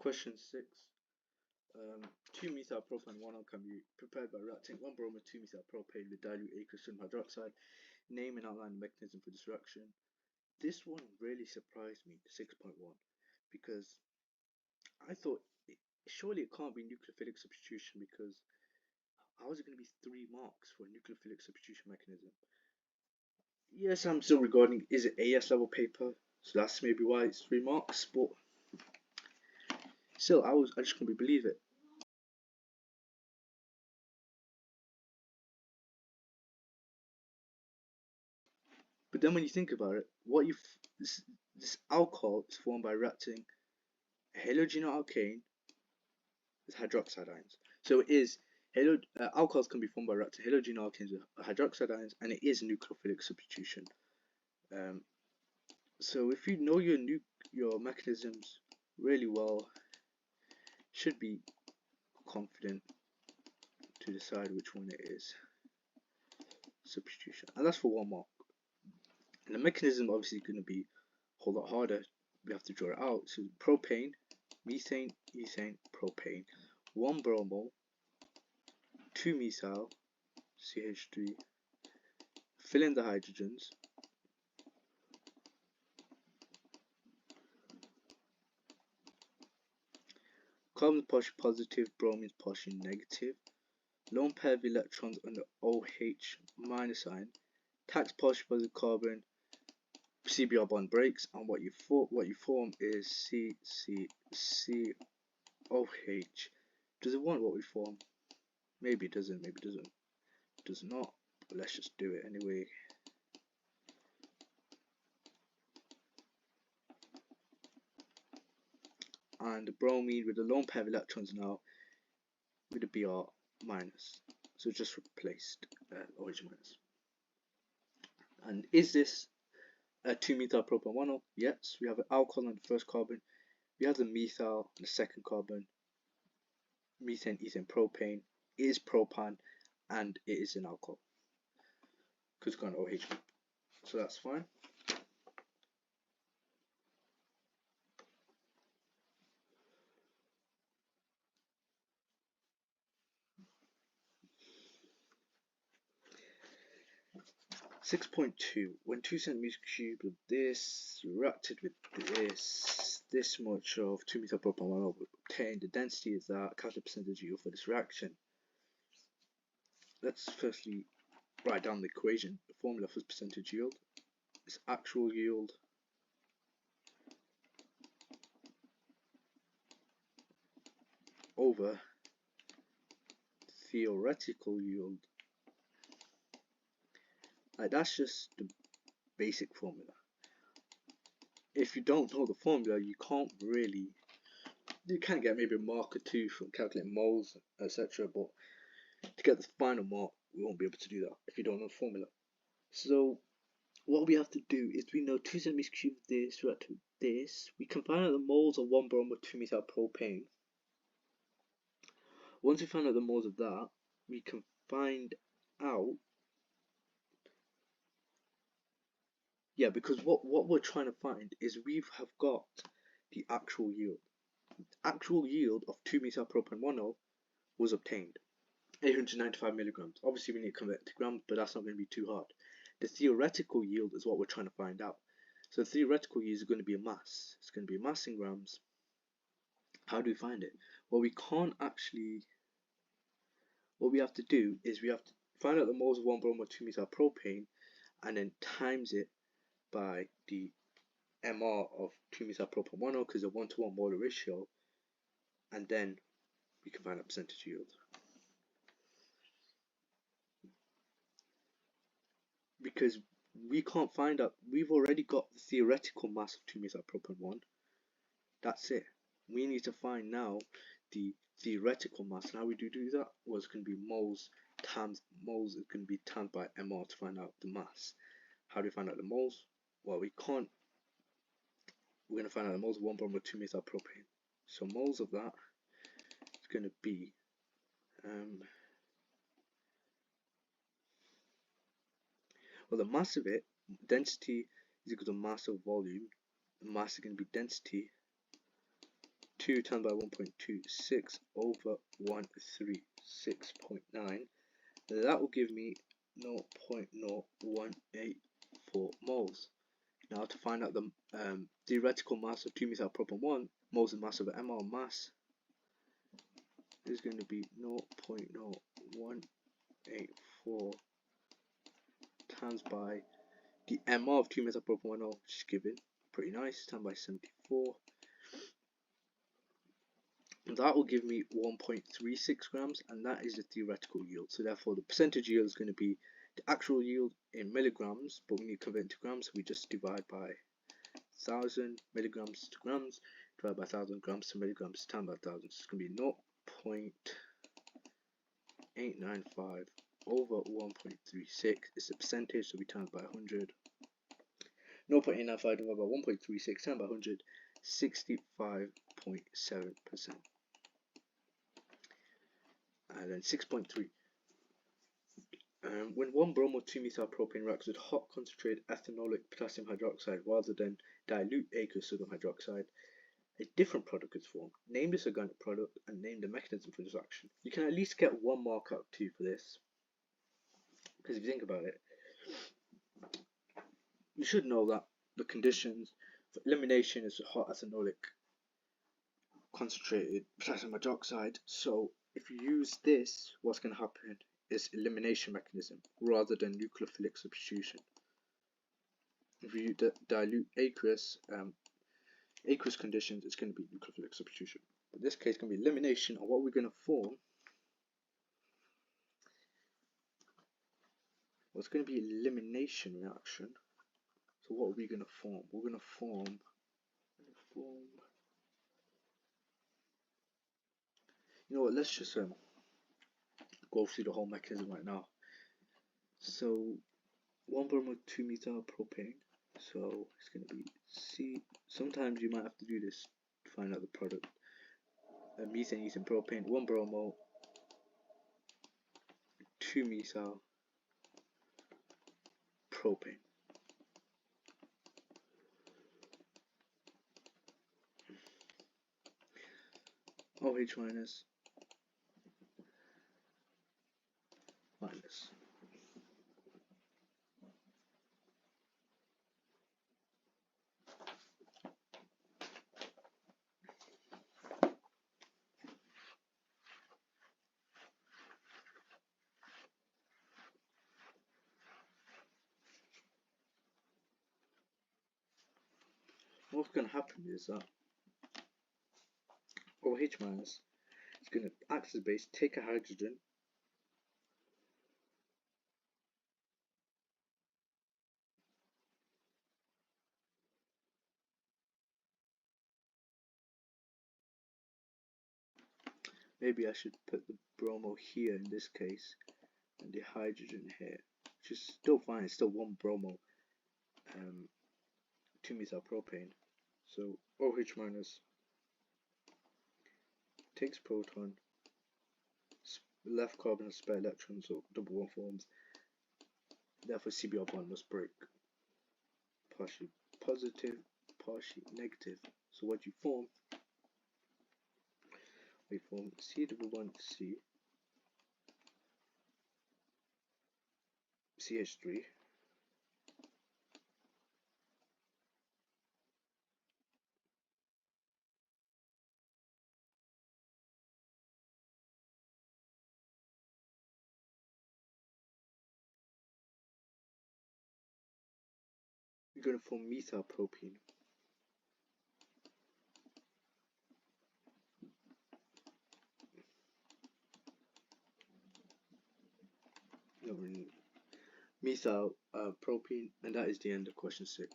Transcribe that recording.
Question 6. 2-methyl propane 1-ol can be prepared by reacting 1-bromo 2-methyl propane with dilute aqueous sodium hydroxide. Name and outline the mechanism for this reaction. This one really surprised me, 6.1, because I thought surely it can't be nucleophilic substitution, because how is it going to be 3 marks for a nucleophilic substitution mechanism? Yes, I'm still regarding is it AS level paper, so that's maybe why it's 3 marks, but still I just couldn't believe it. But then when you think about it, this alcohol is formed by reacting a halogenal alkane with hydroxide ions. So it is alcohols can be formed by reacting halogenal alkanes with hydroxide ions, and it is nucleophilic substitution. So if you know your mechanisms really well, should be confident to decide which one it is. Substitution, and that's for 1 mark. And the mechanism obviously going to be a whole lot harder. We have to draw it out. So propane, methane, ethane, propane, 1-bromo, 2-methyl, CH3, fill in the hydrogens, carbon partially positive, bromine partially negative, lone pair of electrons on the OH minus sign, tax partially positive carbon, CBr bond breaks, and what you form is CCCOH. Does it want what we form? Maybe it doesn't, maybe it doesn't. It does not, but let's just do it anyway. And the bromine with the lone pair of electrons now with a Br minus. So just replaced OH minus. And is this a 2-methyl propane 1-ol? Yes, we have an alcohol on the first carbon. We have the methyl on the second carbon. Methane, ethane, propane is propan, and it is an alcohol because it's got an OH. So that's fine. Six 6.2. When 2 centimeters cubed of this reacted with this much of 2-methyl propane 1-ol obtained, the density is that. Calculate percentage yield for this reaction. Let's firstly write down the equation. The formula for percentage yield is actual yield over theoretical yield. That's just the basic formula. If you don't know the formula, you can get maybe a mark or 2 from calculating moles, etc. But to get the final mark, we won't be able to do that if you don't know the formula. So what we have to do is we know 2 centimeters cubed of this reacted with this. We can find out the moles of 1-bromo 2-methyl propane. Once we find out the moles of that, we can find out, because what we're trying to find is we have got the actual yield. The actual yield of 2-methyl propane 1-ol was obtained, 895 milligrams. Obviously we need to convert it to grams, but that's not going to be too hard. The theoretical yield is what we're trying to find out. So the theoretical yield is going to be a mass. It's going to be a mass in grams. How do we find it? Well, we can't actually. What we have to do is we have to find out the moles of 1-bromo 2-methyl propane and then times it by the MR of 2-methyl propane 1-ol, because a 1-to-1 molar ratio, and then we can find out percentage yield. Because we can't find out, we've already got the theoretical mass of 2-methyl propane 1. That's it. We need to find now the theoretical mass. And how we do that was going to be moles times moles is going to be times by MR to find out the mass. How do we find out the moles? Well, we're going to find out the moles of 1-bromo 2-methyl propane. So moles of that is going to be well, the mass of it, density is equal to mass of volume. The mass is going to be density 2 times by 1.26 over 136.9. That will give me 0.0184 moles. Now to find out the theoretical mass of 2-methyl-propan-1, moles of mass over mole mass is going to be 0.0184 times by the MR of 2-methyl-propan-1, which is given, pretty nice, times by 74. And that will give me 1.36 grams, and that is the theoretical yield. So therefore the percentage yield is going to be the actual yield in milligrams, but we need to convert into grams, so we just divide by 1000 milligrams to grams, divide by 1000 grams to milligrams times by 1000. So it's going to be 0.895 over 1.36 is the percentage, so we times by 100. 0.895 divided by 1.36 times by 100, 65.7%. And then 6.3. When 1 bromo 2-methyl-propane reacts with hot concentrated ethanolic potassium hydroxide rather than dilute aqueous sodium hydroxide, a different product is formed. Name this organic product and name the mechanism for this action. You can at least get 1 mark out of 2 for this, because if you think about it, you should know that the conditions for elimination is hot ethanolic concentrated potassium hydroxide. So if you use this, what's going to happen is elimination mechanism rather than nucleophilic substitution. If you dilute aqueous conditions, it's going to be nucleophilic substitution. But in this case, it's going to be elimination, and what we're going to form, what's going to be elimination reaction. So what are we going to form? We're going to form you know what, let's just go through the whole mechanism right now. So 1 bromo 2-methyl-propane, so it's going to be C. Sometimes you might have to do this to find out the product. Methane, ethane, propane, 1 bromo 2-methyl-propane. OH minus minus. What's going to happen is that OH minus is going to act as a base, take a hydrogen, maybe I should put the bromo here in this case, and the hydrogen here, which is still fine, it's still 1 bromo 2-methyl-propane. So OH minus takes proton, left carbon has spare electrons, so double bond forms, therefore CBr bond must break. Partially positive, partially negative. So what you form, we form C11C, CH3, we're going to form methylpropene. Methyl propene, and that is the end of question 6.